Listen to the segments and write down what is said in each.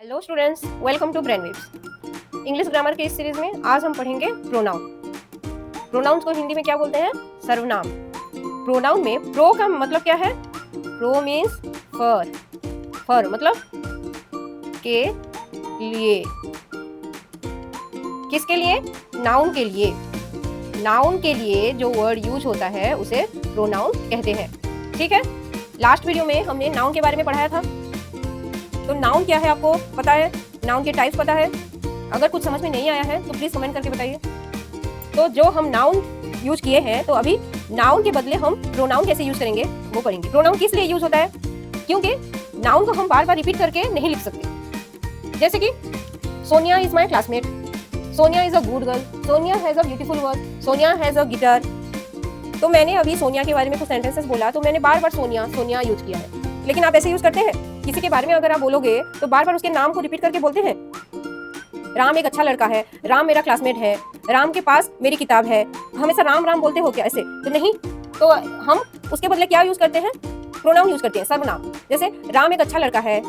Hello students, welcome to Brainwaves. English grammar के इस series में आज हम पढ़ेंगे प्रोनाउन। प्रोनाउंस को हिंदी में क्या बोलते हैं? सर्वनाम। प्रोनाउन में प्रो का मतलब क्या है? Pro means for. फॉर मतलब के लिए। किसके लिए? नाउन के लिए। नाउन के लिए जो वर्ड यूज होता है उसे प्रोनाउन कहते हैं। ठीक है, लास्ट वीडियो में हमने नाउन के बारे में पढ़ाया था। तो नाउन क्या है आपको पता है? नाउन के टाइप्स पता है? अगर कुछ समझ में नहीं आया है तो प्लीज कमेंट करके बताइए। तो जो हम नाउन यूज किए हैं, तो अभी नाउन के बदले हम प्रोनाउन कैसे यूज करेंगे वो पढ़ेंगे। प्रोनाउन किस लिए यूज होता है? क्योंकि नाउन को हम बार बार रिपीट करके नहीं लिख सकते। जैसे कि Sonia is my classmate, Sonia is a good girl, Sonia has a beautiful work, Sonia has a guitar. तो मैंने अभी सोनिया के बारे में कुछ सेंटेंसेस बोला, तो मैंने बार बार सोनिया सोनिया यूज किया है। लेकिन आप ऐसे यूज करते हैं? किसी के बारे में अगर आप बोलोगे तो बार बार उसके नाम को रिपीट करके बोलते हैं। राम एक अच्छा लड़का है, राम मेरा क्लासमेट है, राम के पास मेरी किताब है। हमेशा राम राम बोलते हो क्या? ऐसे तो नहीं। तो हम उसके बदले क्या यूज करते हैं? प्रोनाउन यूज करते हैं, सर्वनाम। जैसे राम एक अच्छा लड़का है,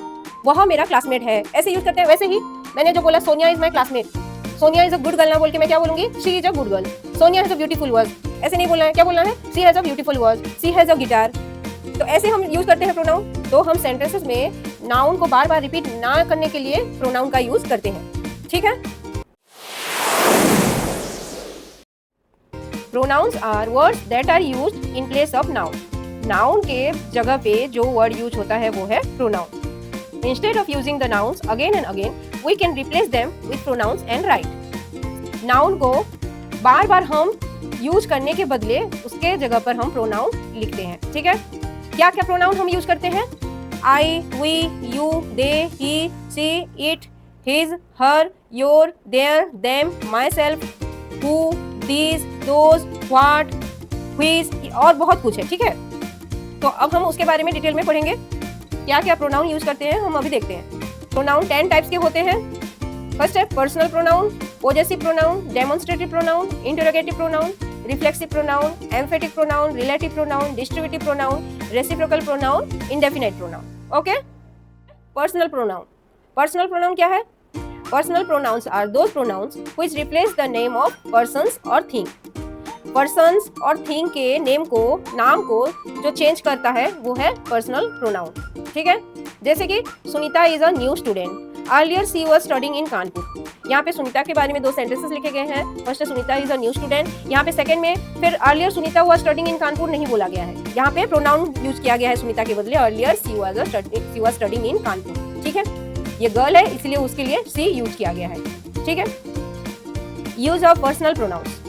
वह मेरा क्लासमेट है, ऐसे यूज करते हैं। वैसे ही मैंने जो बोला Sonia is my classmate, Sonia is a good girl ना बोल के मैं क्या बोलूंगी? She is a good girl. Sonia has a beautiful work, ऐसे नहीं बोलना है। क्या बोलना है? She has a beautiful work, she has a guitar. तो ऐसे हम यूज करते हैं प्रोनाउन। तो हम सेंटेंसेस में नाउन को बार बार रिपीट ना करने के लिए प्रोनाउन का यूज करते हैं। ठीक है। Pronouns are words that are used in place of noun. Noun के जगह पे जो वर्ड यूज होता है वो है pronoun. Instead of using the nouns again and again, we can replace them with pronouns and right. Noun को बार बार हम यूज करने के बदले उसके जगह पर हम प्रोनाउन लिखते हैं। ठीक है। क्या क्या प्रोनाउन हम यूज करते हैं? I, we, you, they, he, she, it, his, her, your, their, them, myself, who, these, those, what, which और बहुत कुछ है। ठीक है। तो अब हम उसके बारे में डिटेल में पढ़ेंगे। क्या क्या प्रोनाउन यूज करते हैं हम अभी देखते हैं। प्रोनाउन 10 टाइप्स के होते हैं। फर्स्ट है personal pronoun, possessive pronoun, demonstrative pronoun, interrogative pronoun, reflexive pronoun, emphatic pronoun, relative pronoun, distributive pronoun, reciprocal pronoun, indefinite pronoun. Okay. Personal pronoun. Personal pronoun क्या है? Personal pronouns are those pronouns which replace the name of persons और thing. Persons और thing के name को, नाम को जो change करता है वो है पर्सनल प्रोनाउन। ठीक है। जैसे कि Sunita is a new student, earlier she was studying in Kanpur. यहाँ पे सुनीता के बारे में 2 सेंटेंसेस लिखे गए हैं। First Sunita is a new student, यहाँ पे सेकंड में फिर earlier Sunita was studying in Kanpur नहीं बोला गया है। यहाँ पे प्रोनाउन यूज किया गया है सुनीता के बदले earlier she was studying in Kanpur. ठीक है। ये गर्ल है इसलिए उसके लिए सी यूज किया गया है। ठीक है। Use of personal pronouns,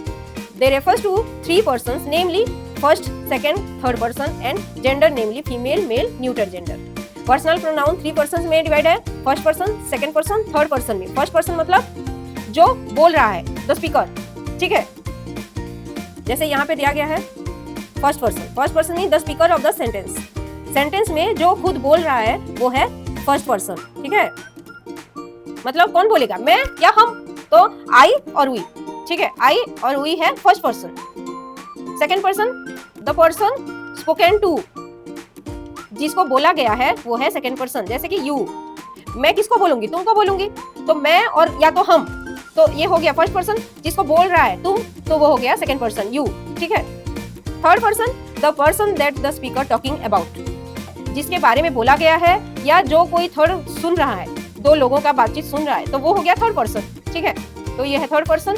they refers to 3 persons, namely first, second, third person, and gender, namely female, male, neuter gender. Personal pronoun 3 person में डिवाइड है। First person, second person, third person में। First person मतलब जो बोल रहा है, the speaker. ठीक है। जैसे यहाँ पे दिया गया है first person. First person mean the speaker of the sentence. Sentence में जो खुद बोल रहा है वो है फर्स्ट पर्सन। ठीक है। मतलब कौन बोलेगा? मैं या हम? तो आई और वी। ठीक है। आई और वी है first person. Second person, the person spoken to, जिसको बोला गया है वो है सेकंड पर्सन। जैसे कि यू, मैं किसको बोलूंगी? तुमको बोलूंगी। तो मैं और या तो हम, तो ये हो गया फर्स्ट पर्सन। जिसको बोल रहा है तुम, तो वो हो गया सेकंड पर्सन, यू। ठीक है। Third person, the person that the speaker talking about, जिसके बारे में बोला गया है या जो कोई थर्ड सुन रहा है, 2 लोगों का बातचीत सुन रहा है, तो वो हो गया थर्ड पर्सन। ठीक है। तो ये है थर्ड पर्सन।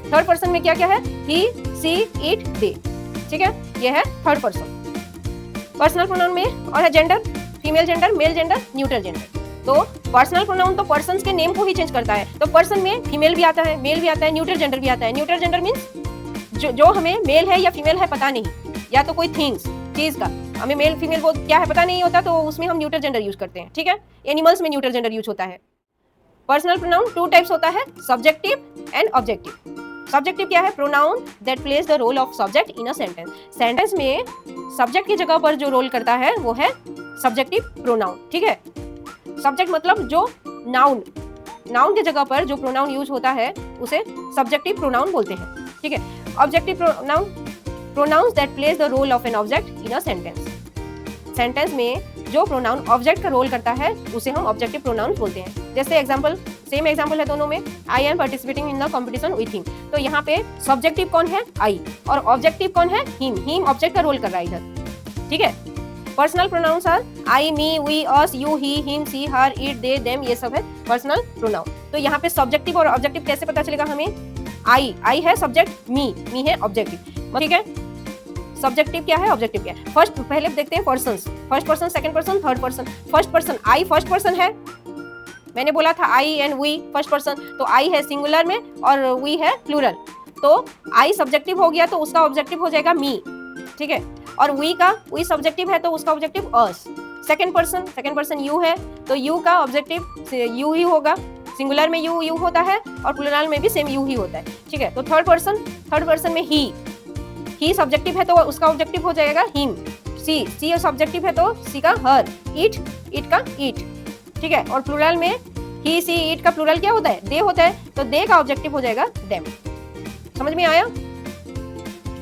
थर्ड पर्सन में क्या क्या है? ही, सी, इट, दे। ठीक है। ये है थर्ड पर्सन। पर्सनल प्रोनाउन में और है gender, female gender, male gender, neutral gender. तो पर्सनल प्रोनाउन तो पर्सन्स के नेम को ही चेंज करता है। तो पर्सन में फीमेल भी आता है, मेल भी आता है, न्यूट्रल जेंडर भी आता है। न्यूट्रल जेंडर मीन्स जो हमें मेल है या फीमेल है पता नहीं, या तो कोई थिंग्स, चीज का हमें मेल फीमेल वो क्या है पता नहीं होता, तो उसमें हम न्यूट्रल जेंडर यूज करते हैं। ठीक है। एनिमल्स में न्यूट्रल जेंडर यूज होता है। पर्सनल प्रोनाउन 2 टाइप्स होता है, सब्जेक्टिव एंड ऑब्जेक्टिव। सब्जेक्टिव क्या है? Pronoun that plays the role of subject in a sentence. Sentence में सब्जेक्ट की जगह पर जो रोल करता है वो है सब्जेक्टिव प्रोनाउन। ठीक है। सब्जेक्ट मतलब जो नाउन, नाउन की जगह पर जो प्रोनाउन यूज होता है उसे सब्जेक्टिव प्रोनाउन बोलते हैं। ठीक है। Objective pronoun, pronouns that plays the role of an object in a sentence. Sentence में जो प्रोनाउन ऑब्जेक्ट का रोल करता है उसे हम ऑब्जेक्टिव प्रोनाउन बोलते हैं। जैसे एग्जाम्पल, सेम एग्जाम्पल है दोनों में, I am participating in the competition with him. तो यहाँ पे सब्जेक्टिव कौन है, आई, और ऑब्जेक्टिव कौन है, हिम। हिम ऑब्जेक्ट का रोल कर रहा है इधर, ठीक है। Personal pronouns are I, me, we, us, you, he, him, she, her, it, they, them, ये सब है पर्सनल प्रोनाउन। तो यहाँ पे सब्जेक्टिव और ऑब्जेक्टिव कैसे पता चलेगा हमें, आई है सब्जेक्ट, मी है ऑब्जेक्टिव, ठीक है। सब्जेक्टिव क्या है, ऑब्जेक्टिव क्या है। फर्स्ट पहले देखते हैं persons, first person, second person, third person. First person, I first person है, मैंने बोला था I and we first person, तो आई है सिंगुलर में और वी है प्लूरल। तो आई सब्जेक्टिव हो गया तो उसका ऑब्जेक्टिव हो जाएगा मी, ठीक है। और वी सब्जेक्टिव है तो उसका objective us. Second person you है तो यू का ऑब्जेक्टिव यू ही होगा, सिंगुलर में यू होता है और प्लूरल में भी सेम यू ही होता है, ठीक है। तो थर्ड पर्सन में ही सब्जेक्टिव है तो उसका ऑब्जेक्टिव हो जाएगा हिम। सी सब्जेक्टिव है तो सी का हर। इट का इट, ठीक है। और प्लूरल में ही, सी, इट का प्लूरल क्या होता है, दे होता है, तो दे का ऑब्जेक्टिव हो जाएगा देम। समझ में आया।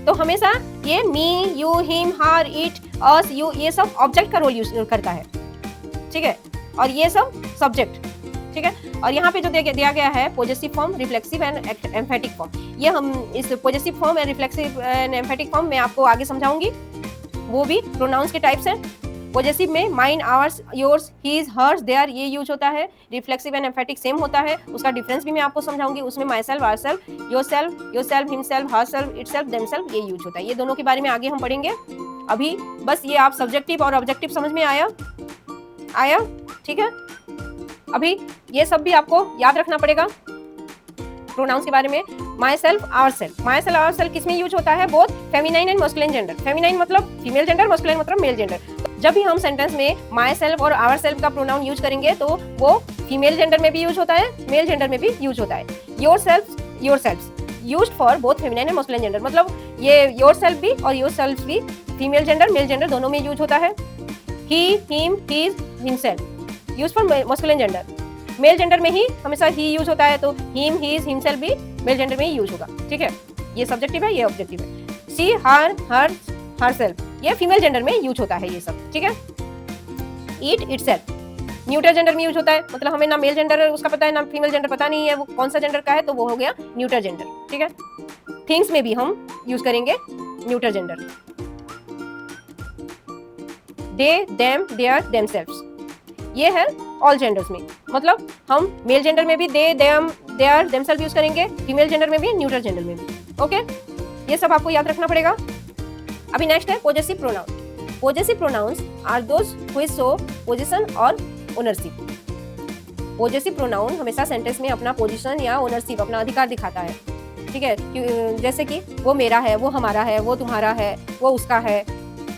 तो हमेशा ये me, you, him, her, it, us, you, ये सब ऑब्जेक्ट का रोल यूज करता है, ठीक है। और ये सब सब्जेक्ट, ठीक है। और यहाँ पे जो दिया गया है possessive form, reflexive and emphatic form, ये हम इस possessive form and reflexive and emphatic form में आपको आगे समझाऊंगी। वो भी प्रोनाउंस के टाइप्स हैं। पॉजेसिव में mine, ours, yours, his, hers, their ये यूज होता है। रिफ्लेक्सिव एंड एम्फेटिक सेम होता है, उसका डिफरेंस भी मैं आपको समझाऊंगी। उसमें myself, ourself, yourself, himself, herself, itself, themself ये यूज होता है। ये दोनों के बारे में आगे हम पढ़ेंगे। अभी बस ये आप सब्जेक्टिव और ऑब्जेक्टिव समझ में आया, ठीक है। अभी ये सब भी आपको याद रखना पड़ेगा प्रोनाउंस के बारे में। माई सेल्फ, आवर सेल्फ किसमें यूज होता है, both feminine and masculine gender. Feminine मतलब फीमेल जेंडर, मस्कुलिन मतलब मेल जेंडर। जब भी हम सेंटेंस में माई सेल्फ और आवर सेल्फ का प्रोनाउन यूज करेंगे तो वो फीमेल जेंडर में भी यूज होता है, मेल जेंडर में भी यूज होता है। Yourself used for both feminine and masculine gender, मतलब ये योर सेल्फ भी और योर सेल्फ भी फीमेल जेंडर, मेल जेंडर दोनों में यूज होता है। He, him, his, himself use for masculine gender. Male gender में ही हमेशा ही यूज होता है, तो हिम, हीज, हिमसेल्फ भी मेल जेंडर में ही यूज होगा, ठीक है। ये सब्जेक्टिव है, ये ऑब्जेक्टिव है। सी, हर, हरसेल्फ ये फीमेल जेंडर में यूज होता है, ये सब, ठीक है। ईट, इटसेल्फ न्यूटर जेंडर में यूज होता है, मतलब हमें ना मेल जेंडर उसका पता है ना फीमेल जेंडर पता नहीं है वो कौन सा जेंडर का है, तो वो हो गया न्यूटर जेंडर, ठीक है। थिंग्स में भी हम यूज करेंगे neuter gender. They, them, their, themselves ये है ऑल जेंडर्स में, मतलब हम मेल जेंडर में भी दे, देम, देयर, देमसेल्फ यूज करेंगे, फीमेल जेंडर में भी, न्यूट्रल जेंडर में भी, ओके। ये सब आपको याद रखना पड़ेगा। अभी नेक्स्ट है possessive pronoun. Possessive pronouns are those which show position और ओनरशिप। पॉजेसिव प्रोनाउन हमेशा सेंटेंस में अपना पोजीशन या ओनरशिप, अपना अधिकार दिखाता है, ठीक है। जैसे कि वो मेरा है, वो हमारा है, वो तुम्हारा है, वो उसका है,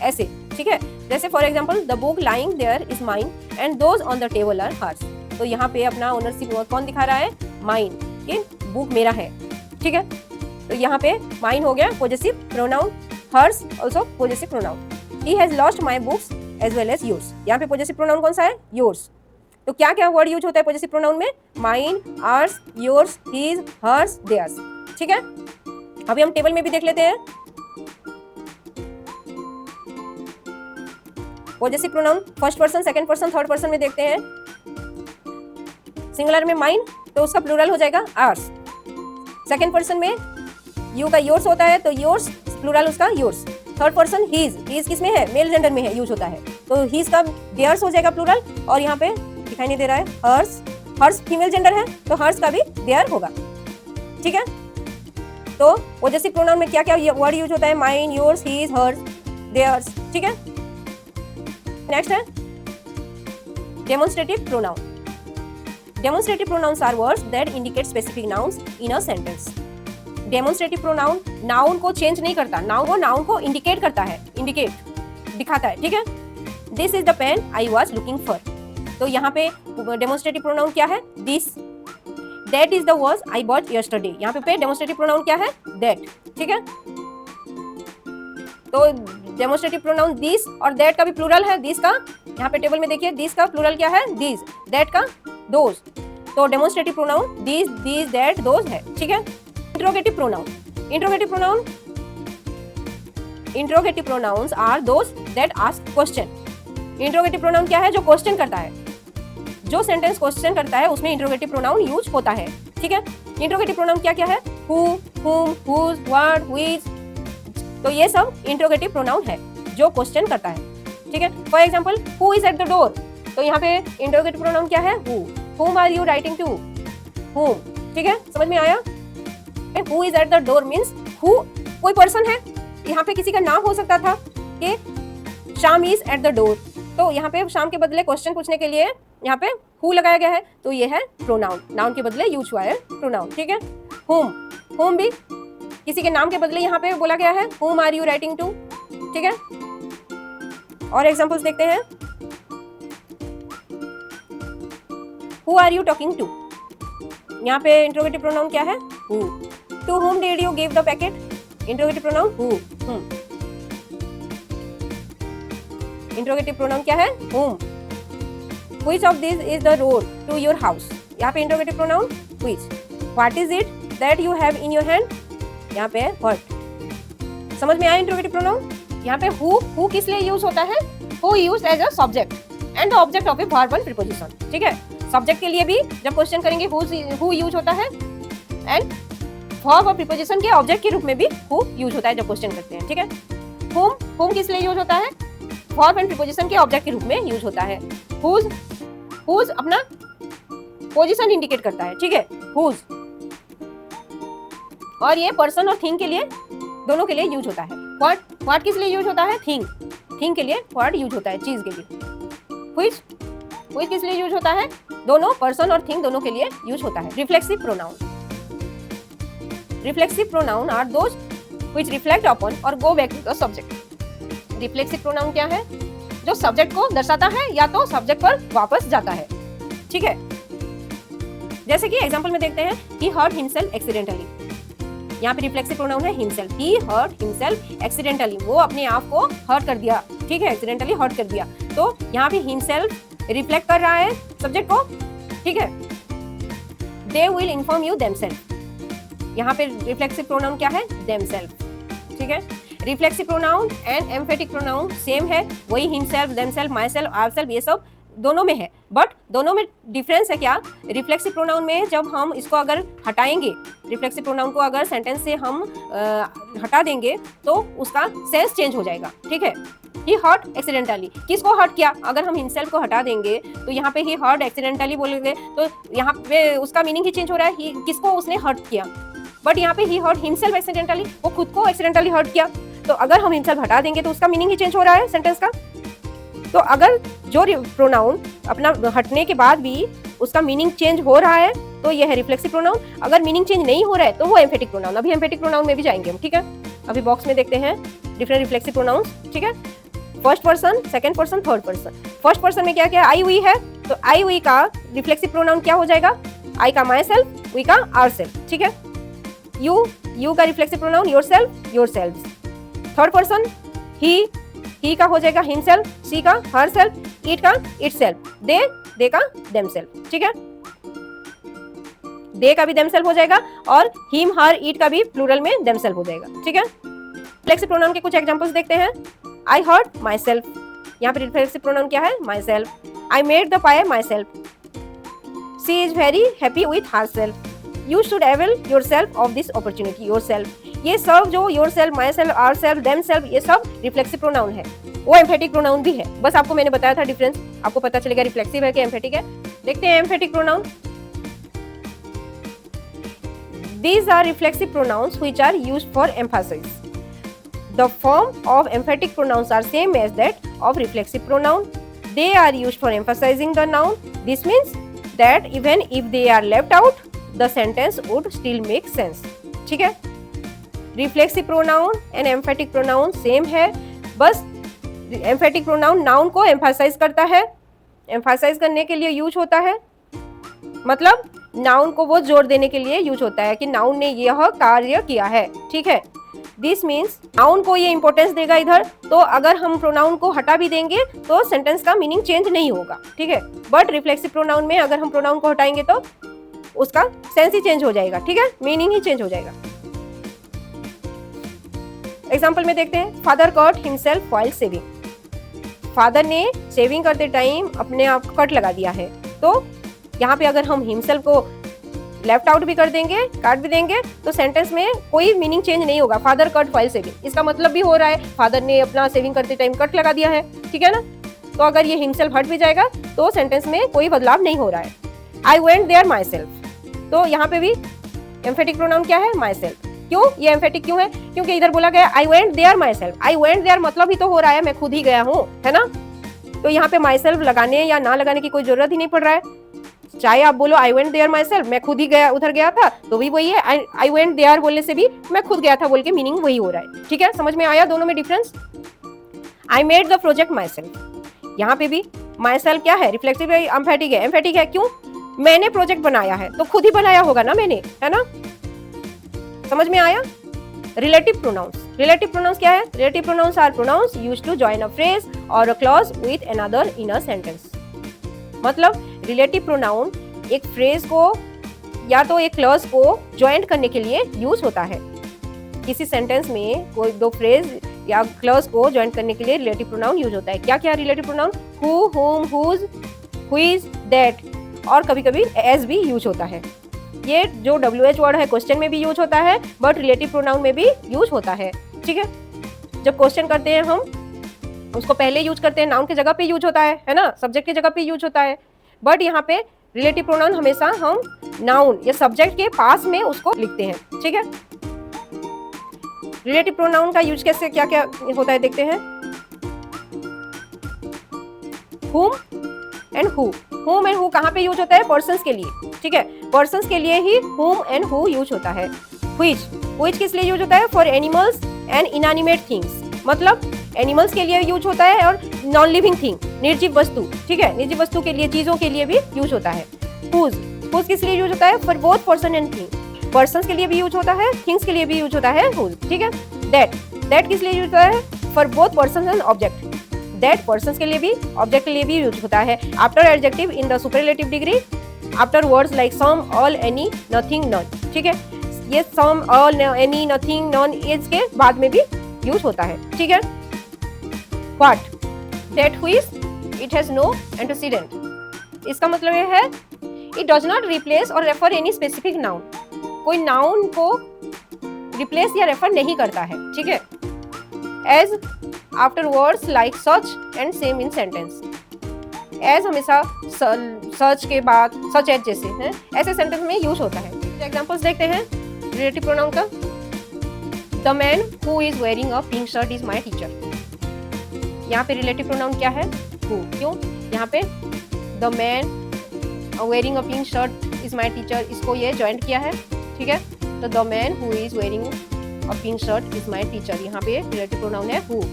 ऐसे, ठीक है। जैसे for example the book lying there is mine and those on the table are hers. तो यहाँ पे अपना ओनरशिप कौन दिखा रहा है, माइन, कि बुक मेरा है, ठीक है। तो यहाँ पे माइन हो गया possessive pronoun, hers also possessive pronoun. He has lost my books as well as yours. यहाँ पे पॉजेसिव प्रोनाउन कौन सा है, योर्स। तो क्या क्या वर्ड यूज होता है पॉजेसिव प्रोनाउन में, mine, ours, yours, his, hers, theirs, ठीक है। अभी हम टेबल में भी देख लेते हैं। Possessive pronoun first person, second person, third person में देखते हैं। सिंगुलर में माइन तो उसका प्लूरल हो जाएगा आर्स। सेकंड पर्सन में यू का योर्स होता है तो योर्स प्लूरल उसका योर्स। थर्ड पर्सन हीज किस में है, मेल जेंडर में है, यूज होता है, तो हीज का देयर्स हो जाएगा प्लूरल। और यहाँ पे दिखाई नहीं दे रहा है हर्स फीमेल जेंडर है तो हर्स का भी देयर होगा, ठीक है। तो पॉजेसिव प्रोनाउन में क्या क्या वर्ड यूज होता है, mine, yours, his, hers, theirs, ठीक है। नेक्स्ट है demonstrative pronoun. Demonstrative pronouns are words that indicate specific nouns in a sentence. Demonstrative pronoun noun को चेंज नहीं करता, नाउन को इंडिकेट करता है, इंडिकेट दिखाता है, ठीक है। This is the pen I was looking for. तो यहाँ पे डेमोन्स्ट्रेटिव प्रोनाउन क्या है, this. That is the watch I bought yesterday. यहाँ पे डेमोन्स्ट्रेटिव प्रोनाउन क्या है, दैट, ठीक है। तो डेमोन्स्ट्रेटिव प्रोनाउन दिस और दैट का भी प्लूरल है, दिस का। यहाँ पे टेबल में देखिए दिस का प्लूरल क्या है, दिस, दैट का दोज। तो demonstrative pronoun this, that, those है, ठीक है। Interrogative pronoun. Interrogative pronouns are those that ask question. Interrogative pronoun क्या है, जो क्वेश्चन करता है, जो सेंटेंस क्वेश्चन करता है उसमें इंट्रोगेटिव प्रोनाउन यूज होता है। ठीक है, इंट्रोगेटिव प्रोनाउन क्या क्या है? हु, हुम, हुज, व्हाट, व्हिच, तो ये सब इंट्रोगेटिव प्रोनाउन है जो क्वेश्चन करता है। ठीक है, for example who is at the door, तो यहाँ पे इंट्रोगेटिव प्रोनाउन क्या है? हु। हुम आर यू राइटिंग टू? हुम। ठीक है, समझ में आया? Who is at the door means who कोई पर्सन है, यहाँ पे किसी का नाम हो सकता था कि Shyam is at the door, तो यहाँ पे शाम के बदले क्वेश्चन पूछने के लिए यहाँ पे हु लगाया गया है, तो ये है प्रोनाउन, नाउन के बदले यूज हुआ है प्रोनाउन। ठीक है, हुम, हुम भी किसी के नाम के बदले यहाँ पे बोला गया है, हुम आर यू राइटिंग टू। ठीक है, और एग्जांपल्स देखते हैं। Who are you talking to, यहाँ पे इंट्रोगेटिव प्रोनाउन क्या है? Who. To whom did you give the packet, interrogative pronoun who. Interrogative pronoun क्या है? हुम। Which of these is the road to your house, यहाँ पे interrogative pronoun which। What is it that you have in your hand, यहाँ पे what। समझ में आया इंट्रोगेटिव प्रोनाउन? यहाँ पे who किस लिए यूज होता है? Who used as a subject and the object of a verb and preposition। ठीक है, सब्जेक्ट के लिए भी जब क्वेश्चन करेंगे who यूज होता है, एंड verb और preposition के ऑब्जेक्ट के रूप में भी who यूज होता है जब क्वेश्चन करते हैं। ठीक है, whom किस लिए यूज होता है? verb and preposition के ऑब्जेक्ट के रूप में यूज होता है। whose अपना पोजीशन इंडिकेट करता है। ठीक है, whose, और ये पर्सन और थिंग के लिए, दोनों के लिए यूज होता है। व्हाट किस लिए यूज होता है? थिंग के लिए व्हाट यूज होता है, चीज के लिए। which किस लिए यूज होता है? दोनों पर्सन और थिंग दोनों के लिए यूज होता है। Reflexive pronoun are those which reflect upon or go back to the subject। Reflexive pronoun क्या है? जो सब्जेक्ट को दर्शाता है या तो सब्जेक्ट पर वापस जाता है। ठीक है, जैसे कि एग्जांपल में देखते हैं, he hurt himself accidentally, यहाँ पे रिफ्लेक्सिव प्रोनाउन है himself। he hurt himself accidentally, वो अपने आप को हर्ट कर दिया। ठीक है, एक्सीडेंटली हर्ट कर दिया, तो यहाँ पे himself रिफ्लेक्ट कर रहा है सब्जेक्ट को। ठीक है, they will inform you themselves, यहाँ पे रिफ्लेक्सिव प्रोनाउन क्या है? themselves। ठीक है, reflexive pronoun and emphatic pronoun same है, वही हिमसेल्फ, देमसेल्फ, माईसेल्फ, आवरसेल्फ, ये सब दोनों में है, बट दोनों में डिफरेंस है क्या? रिफ्लेक्सिव प्रोनाउन में जब हम इसको अगर हटाएंगे, रिफ्लेक्सिव प्रोनाउन को अगर सेंटेंस से हम हटा देंगे तो उसका सेंस चेंज हो जाएगा। ठीक है, ही हर्ट एक्सीडेंटली, किसको हर्ट किया? अगर हम हिमसेल्फ को हटा देंगे तो यहाँ पे ही हर्ट एक्सीडेंटली बोलेंगे तो यहाँ पे उसका मीनिंग ही चेंज हो रहा है, किसको उसने हर्ट किया। बट यहाँ पे ही हर्ट हिमसेल्फ एक्सीडेंटली, वो खुद को एक्सीडेंटली हर्ट किया, तो अगर हम हिमसेल्फ हटा देंगे तो उसका मीनिंग ही चेंज हो रहा है सेंटेंस का। तो अगर जो प्रोनाउन अपना हटने के बाद भी उसका मीनिंग चेंज हो रहा है तो यह है रिफ्लेक्सिव प्रोनाउन। अगर मीनिंग चेंज नहीं हो रहा है तो वो एम्फेटिक प्रोनाउन। अभी एम्फेटिक प्रोनाउन में भी जाएंगे हम। ठीक है, अभी बॉक्स में देखते हैं डिफरेंट रिफ्लेक्सिव प्रोनाउंस। ठीक है, first person, second person, third person. First person में क्या क्या आई हुई है, तो आई हुई का रिफ्लेक्सिव प्रोनाउन क्या हो जाएगा? आई का माई सेल्फ, वी का आवर सेल्फ। ठीक है, यू का reflexive pronoun yourself, yourselves. Third person he का हो जाएगा हिमसेल्फ, शी का हरसेल्फ, इट का इटसेल्फ, दे का देमसेल्फ। ठीक है, दे का भी देमसेल्फ हो जाएगा और हिम, हर, इट का भी प्लूरल में देमसेल्फ हो जाएगा। ठीक है, रिफ्लेक्सिव प्रोनाउन के कुछ एग्जांपल्स देखते हैं। आई हर्ट माई सेल्फ, यहाँ पे रिफ्लेक्सिव प्रोनाउन क्या है? Myself. I made the pie myself, she is very happy with herself, you should avail yourself of this opportunity, yourself. ये सब जो yourself, myself, ourself, themself, ये सब reflexive pronoun है। वो emphatic pronoun भी है, बस आपको मैंने बताया था डिफरेंस, आपको पता चलेगा रिफ्लेक्सिव है कि एम्फेटिक है। देखते हैं emphatic pronoun. These are reflexive pronouns which are used for emphasis. The form of emphatic pronouns are same as that of reflexive pronoun. They are used for emphasizing the noun. This means that even if they are left out, the sentence would still make sense. ठीक है, reflexive pronoun and emphatic pronoun same है, बस emphatic pronoun noun को emphasise करता है, emphasise करने के लिए यूज होता है, मतलब नाउन को वो जोर देने के लिए यूज होता है कि नाउन ने यह कार्य किया है। ठीक है, दिस मीन्स नाउन को ये इंपॉर्टेंस देगा इधर, तो अगर हम प्रोनाउन को हटा भी देंगे तो सेंटेंस का मीनिंग चेंज नहीं होगा। ठीक है, बट रिफ्लेक्सिव प्रोनाउन में अगर हम प्रोनाउन को हटाएंगे तो उसका सेंस ही चेंज हो जाएगा। ठीक है, मीनिंग ही चेंज हो जाएगा। एग्जाम्पल में देखते हैं, father cut himself while shaving. Father ने शेविंग करते टाइम अपने आप को कट लगा दिया है। तो यहाँ पे अगर हम हिमसेल्फ को लेफ्ट आउट भी कर देंगे, काट भी देंगे, तो सेंटेंस में कोई मीनिंग चेंज नहीं होगा। फादर कट व्हाइल सेविंग, इसका मतलब भी हो रहा है फादर ने अपना सेविंग करते टाइम कट लगा दिया है, ठीक है ना। तो अगर ये हिमसेल्फ हट भी जाएगा तो सेंटेंस में कोई बदलाव नहीं हो रहा है। I went there myself, तो यहाँ पे भी एम्फेटिक प्रोनाउन क्या है? Myself. क्यों ये एम्फेटिक क्यों है? क्योंकि इधर बोला गया I went there myself. I went there मतलब ही तो हो रहा है मैं खुद ही गया हूँ, है ना। तो यहाँ पे माई सेल्फ लगाने या ना लगाने की कोई जरूरत ही नहीं पड़ रहा है। चाहे आप बोलो I went there myself, मैं खुद ही गया, उधर गया था, तो भी वही है। आई वेंट देयर बोलने से भी मैं खुद गया था बोल के मीनिंग वही हो रहा है, ठीक है। समझ में आया दोनों में difference? I made the project my self, यहाँ पे भी माई सेल्फ क्या है? रिफ्लेक्सिव है, एम्फेटिक है। एम्फेटिक है क्यों? मैंने प्रोजेक्ट बनाया है तो खुद ही बनाया होगा ना मैंने, है ना। समझ में आया? रिलेटिव प्रोनाउंस, रिलेटिव प्रोनाउंस क्या है? Relative pronouns are pronouns used to join a phrase और a clause with another in a sentence. मतलब रिलेटिव प्रोनाउन एक फ्रेज को या तो एक क्लॉज को ज्वाइंट करने के लिए यूज होता है। किसी सेंटेंस में कोई दो फ्रेज या क्लॉज को ज्वाइंट करने के लिए रिलेटिव प्रोनाउन यूज होता है। क्या क्या रिलेटिव प्रोनाउन? हु, हुम, हुज, हुइज, दैट, और कभी कभी एज भी यूज होता है। ये जो WH वर्ड है क्वेश्चन में भी यूज होता है, बट रिलेटिव प्रोनाउन में भी यूज होता है, ठीक है। जब क्वेश्चन करते हैं हम उसको पहले यूज करते हैं, नाउन की जगह पे यूज होता है ना, सब्जेक्ट की जगह पे यूज होता है। बट यहाँ पे रिलेटिव प्रोनाउन हमेशा हम नाउन या सब्जेक्ट के पास में उसको लिखते हैं, ठीक है। रिलेटिव प्रोनाउन का यूज कैसे क्या क्या होता है देखते हैं। whom and who, whom and who कहाँ पे यूज होता है? पर्सन्स के लिए, ठीक है। पर्सन्स के लिए ही whom एंड who यूज होता है। which किस लिए यूज होता है? For animals and inanimate things, मतलब एनिमल्स के लिए यूज होता है और नॉन लिविंग थिंग, निर्जीव वस्तु, ठीक है। निर्जीव वस्तु के लिए, चीजों के लिए भी यूज होता है। whose किस लिए यूज होता है? For both person and thing, persons के लिए भी यूज होता है, थिंग्स के लिए भी यूज होता है whose, ठीक है। दैट किस लिए यूज होता है? For both person and object, that persons के लिए भी, ऑब्जेक्ट के लिए भी यूज होता है। After adjective in the superlative degree, after words like some, all, any, nothing, none, ठीक है। ये some, all, any, nothing, none इसके बाद में भी यूज होता है, ठीक है। What? That which it has no antecedent. इसका मतलब ये है it does not replace or refer any specific noun. कोई नाउन को रिप्लेस या रेफर नहीं करता है, ठीक है। As after words like such and same in sentence. As हमेशा such के बाद such as जैसे हैं ऐसे सेंटेंस में यूज होता है। एग्जांपल्स देखते हैं रिलेटिव प्रोनाउन का। The man who is wearing a pink shirt is my teacher. यहाँ पे रिलेटिव प्रोनाउन क्या है? who। क्यों? यहाँ पे the man wearing a pink shirt is my teacher, इसको ये ज्वाइंट किया है, ठीक है। तो the man who is wearing a pink shirt is my teacher, यहाँ पे रिलेटिव प्रोनाउन है who।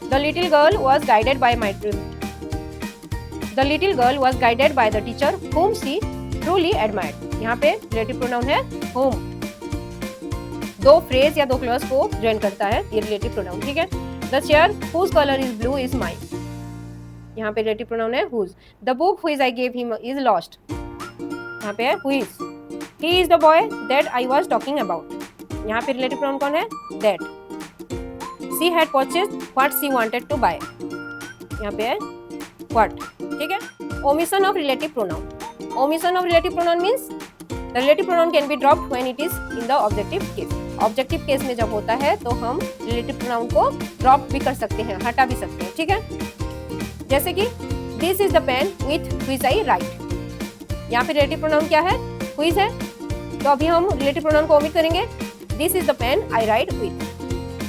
The little girl was guided by my the little girl was guided by the teacher whom she truly admired, यहाँ पे relative pronoun है whom। दो phrase या दो clause को ज्वाइन करता है ये रिलेटिव प्रोनाउन, ठीक है। The chair whose color is blue is mine, यहाँ पे रिलेटिव प्रोनाउन है whose। The book which I gave him is lost, यहाँ पे है who is। He is the boy that I was talking about, यहाँ पे रिलेटिव प्रोनाउन कौन है? that। She had purchased what she wanted to buy, यहाँ पे है what, ठीक है। Omission of relative pronoun, omission of relative pronoun means the relative pronoun can be dropped when it is in the objective case। Objective case में जब होता है तो हम रिलेटिव प्रोनाउन को ड्रॉप भी कर सकते हैं, हटा भी सकते हैं, ठीक है। जैसे कि this is the pen with which I write, यहाँ पे रिलेटिव प्रोनाउन क्या है? व्हिच है, तो अभी हम रिलेटिव प्रोनाउन को ओमिट करेंगे। This is the pen I write with,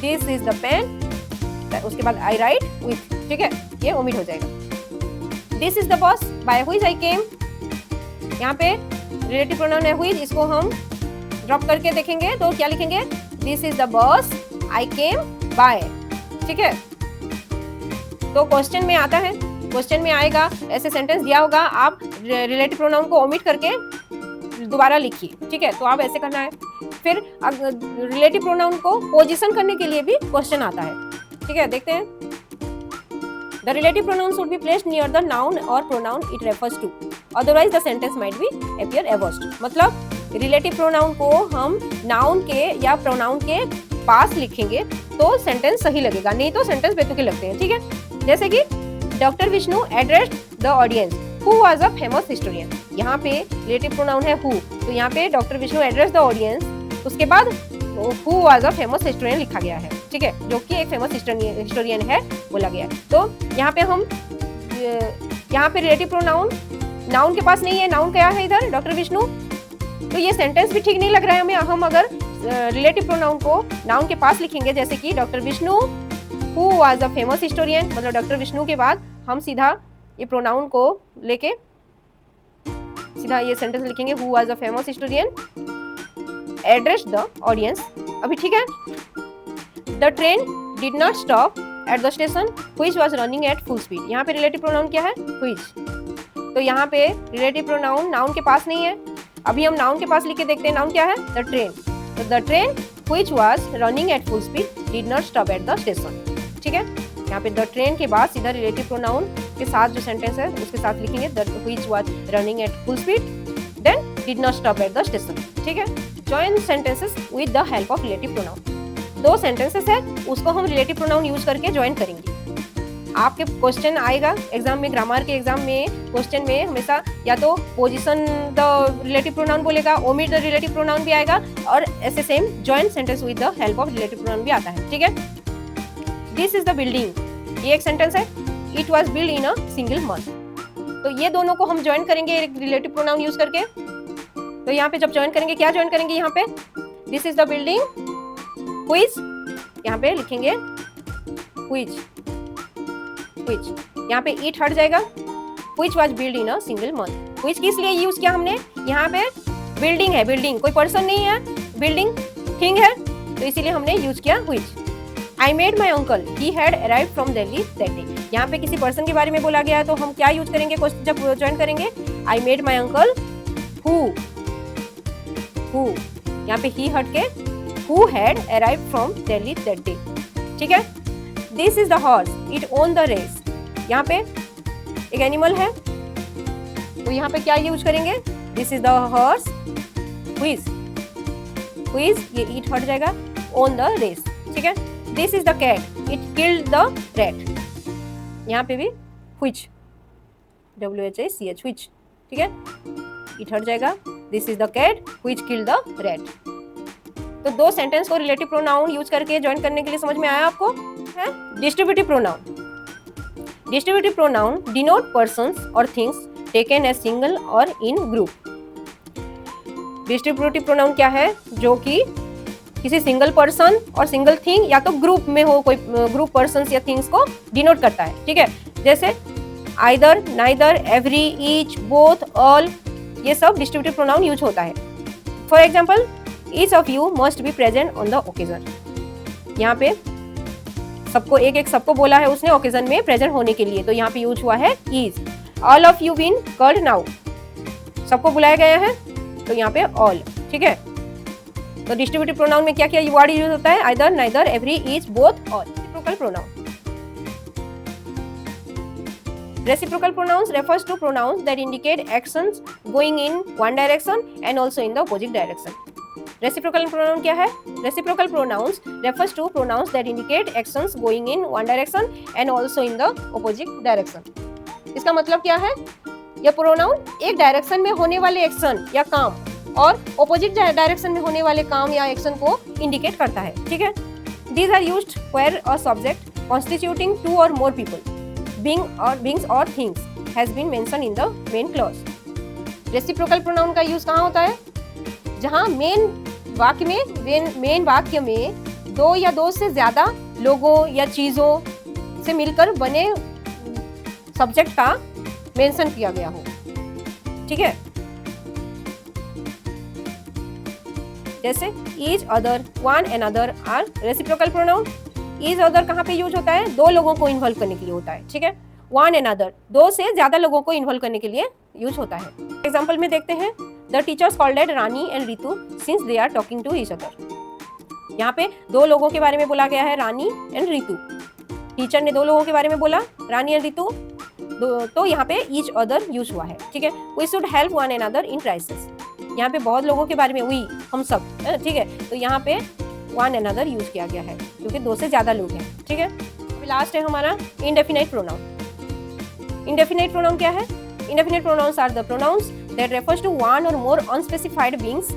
this is the pen, उसके बाद आई राइट विथ, ठीक है, ये ओमिट हो जाएगा। This is the bus by which I came, यहाँ पे रिलेटिव प्रोनाउन है व्हिच, इसको हम ड्रॉप करके देखेंगे तो क्या लिखेंगे? दिस इज द बस आई केम बाय, ठीक है। तो क्वेश्चन में आता है, क्वेश्चन में आएगा ऐसे सेंटेंस दिया होगा, आप रिलेटिव प्रोनाउन को ओमिट करके दोबारा लिखिए, ठीक है। तो आप ऐसे करना है। फिर रिलेटिव प्रोनाउन को पोजीशन करने के लिए भी क्वेश्चन आता है, ठीक है। देखते हैं। The relative pronoun should be placed near the noun और pronoun it refers to, otherwise the sentence might be appear absurd. मतलब रिलेटिव प्रोनाउन को हम नाउन के या प्रोनाउन के पास लिखेंगे तो सेंटेंस सही लगेगा, नहीं तो सेंटेंस बेतुके लगते हैं, ठीक है। जैसे कि doctor Vishnu addressed the audience, who was a famous historian, यहाँ पे रिलेटिव प्रोनाउन है हु, तो यहाँ पे doctor Vishnu address the audience, उसके बाद who was a famous historian लिखा गया है, ठीक है, जो कि एक फेमस हिस्टोरियन है बोला गया है। तो यहाँ पे हम यहाँ पे रिलेटिव प्रोनाउन नाउन के पास नहीं है, नाउन क्या है इधर डॉक्टर विष्णु, तो ये सेंटेंस भी ठीक नहीं लग रहा है हमें। हम अगर रिलेटिव प्रोनाउन को नाउन के पास लिखेंगे, जैसे कि doctor Vishnu who was a famous historian, मतलब डॉक्टर विष्णु के बाद हम सीधा ये प्रोनाउन को लेके सीधा ये सेंटेंस लिखेंगे, who was a famous historian address the audience. अभी ठीक है। The train did not stop at the station which was running at full speed, यहाँ पे रिलेटिव प्रोनाउन क्या है, व्हिच, तो यहाँ पे रिलेटिव प्रोनाउन नाउन के पास नहीं है। अभी हम नाउन के पास लिख के देखते हैं, नाउन क्या है, द ट्रेन, तो the train which was running at full speed did not stop at the station, ठीक है। यहाँ पे द ट्रेन के बाद सीधा रिलेटिव प्रोनाउन के साथ जो सेंटेंस है उसके साथ लिखेंगे, the which was running at full speed then did not stop at the station, ठीक है। Join sentences with the help of relative pronoun, दो सेंटेंसेस है उसको हम रिलेटिव प्रोनाउन यूज करके ज्वाइन करेंगे। आपके क्वेश्चन आएगा एग्जाम में, ग्रामर के एग्जाम में क्वेश्चन में हमेशा या तो पोजीशन द रिलेटिव प्रोनाउन बोलेगा, ओमिट द रिलेटिव प्रोनाउन भी आएगा, और ऐसे same join sentence with the help of relative pronoun भी आता है, ठीक है। दिस इज द बिल्डिंग, ये एक सेंटेंस है, it was build in a single month, तो ये दोनों को हम ज्वाइन करेंगे रिलेटिव प्रोनाउन यूज करके। तो यहाँ पे जब ज्वाइन करेंगे, क्या ज्वाइन करेंगे, यहाँ पे this is the building which, यहाँ पे लिखेंगे व्हिच, यहाँ पे इट हट जाएगा, which was build in a single month. Which किस लिए यूज किया हमने, यहाँ पे बिल्डिंग है, बिल्डिंग कोई पर्सन नहीं है, बिल्डिंग थिंग है, तो इसीलिए हमने यूज किया which. I made my uncle he had arrived from Delhi that day, यहाँ पे किसी पर्सन के बारे में बोला गया है, तो हम क्या यूज करेंगे जब ज्वाइन करेंगे, I made my uncle who, यहाँ पे ही हट के who had arrived from Delhi that day, ठीक है। This is the horse it won the race, यहाँ पे एक एनिमल है, तो यहाँ पे क्या यूज करेंगे, this is the horse which, ये ईट हट जाएगा, ओन द रेस, ठीक है। This is the cat it killed the rat, यहाँ पे भी व्हिच, WHICH व्हिच, ठीक है, इट हट जाएगा, this is the cat which killed the rat. तो दो सेंटेंस को रिलेटिव प्रोनाउन यूज करके ज्वाइन करने के लिए समझ में आया आपको, है distributive pronoun. Distributive pronoun denote persons और थिंग्स टेकन एज सिंगल और इन ग्रुप। डिस्ट्रीब्यूटिव प्रोनाउन क्या है, जो कि किसी सिंगल पर्सन और सिंगल थिंग या तो ग्रुप में हो, कोई ग्रुप पर्सन्स या थिंग्स को डिनोट करता है, ठीक है। जैसे either, neither, every, each, both, all, ये सब डिस्ट्रीब्यूटिव प्रोनाउन यूज होता है। For example, each of you must be present on the occasion, यहाँ पे सबको सबको बोला है उसने ओकेजन में प्रेजेंट होने के लिए, तो यहाँ पे यूज हुआ है each. All of you been called now, सबको बुलाया गया है, तो यहाँ पे ऑल, ठीक है। तो डिस्ट्रीब्यूटिव प्रोनाउन में क्या क्या वर्ड यूज होता है, either, neither, every, each, both, all. Reciprocal pronoun, reciprocal pronouns refers to pronouns that indicate actions going in one direction and also in the opposite direction. Reciprocal pronoun क्या है, reciprocal pronouns refers to pronouns that indicate actions going in one direction and also in the opposite direction. इसका मतलब क्या है, यह pronoun एक direction में होने वाले एक्शन या काम और ऑपोजिट डायरेक्शन में होने वाले काम या एक्शन को इंडिकेट करता है, ठीक है। These are used where a subject constituting two or more people, beings or things has been mentioned in the main clause. Reciprocal pronoun का यूज कहाँ होता है, जहाँ मेन वाक्य में दो या दो से ज्यादा लोगों या चीजों से मिलकर बने सब्जेक्ट का मेंशन किया गया हो, ठीक है। जैसे each other, one another are reciprocal pronoun. Each other कहाँ पे यूज होता है, दो लोगों को इन्वॉल्व करने के लिए होता है, ठीक है। वन अनदर, दो से ज्यादा लोगों को इन्वॉल्व करने के लिए यूज होता है। एग्जाम्पल में देखते हैं, the teachers called at Rani and Ritu since they are talking to each other. यहाँ पे दो लोगों के बारे में बोला गया है, रानी एंड रितु। टीचर ने दो लोगों के बारे में बोला, रानी एंड रितु, तो यहाँ पे ईच अदर यूज हुआ है, ठीक है। We should help one another in crisis, यहाँ पे बहुत लोगों के बारे में, वी हम सब, ठीक है, तो यहाँ पे वन अनदर यूज किया गया है क्योंकि दो से ज्यादा लोग हैं, ठीक है। लास्ट है हमारा इंडेफिनाइट प्रोनाउन। इंडेफिनाइट प्रोनाउन क्या है, Indefinite pronouns are the pronouns that refers to one or more unspecified beings,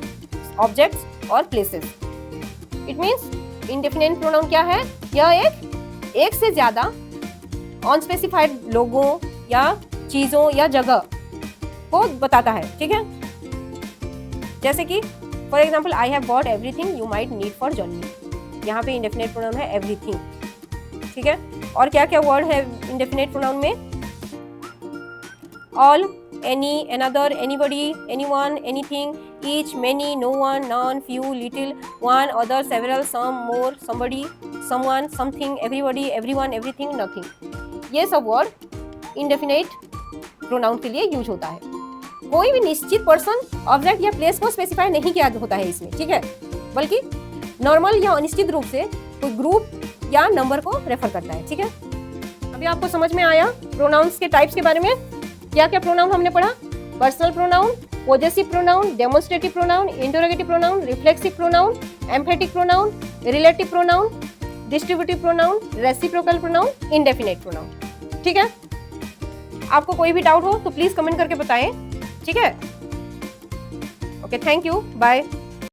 objects or places. It means indefinite pronoun क्या है? यह एक से ज्यादा unspecified लोगों या चीजों या जगह को बताता है, ठीक है? जैसे कि for example I have bought everything you might need for journey. यहाँ पे इंडेफिनेट प्रोनाउन है एवरीथिंग, ठीक है? और क्या क्या वर्ड है इंडेफिनेट प्रोनाउन में? All, any, another, anybody, anyone, anything, each, many, no one, none, few, little, one, other, several, some, more, somebody, someone, something, everybody, everyone, everything, nothing. ये सब वर्ड इंडेफिनेट प्रोनाउन के लिए use होता है। कोई भी निश्चित पर्सन, ऑब्जेक्ट या प्लेस को स्पेसिफाई नहीं किया होता है इसमें, ठीक है? बल्कि नॉर्मल या अनिश्चित रूप से कोई ग्रुप या नंबर को रेफर करता है, ठीक है? अभी आपको समझ में आया प्रोनाउंस के टाइप्स के बारे में? क्या क्या प्रोनाउन हमने पढ़ा? Personal pronoun, possessive pronoun, demonstrative pronoun, interrogative pronoun, reflexive pronoun, emphatic pronoun, relative pronoun, distributive pronoun, reciprocal pronoun, indefinite pronoun, ठीक है? आपको कोई भी डाउट हो तो प्लीज कमेंट करके बताएं, ठीक है? Okay, thank you, bye.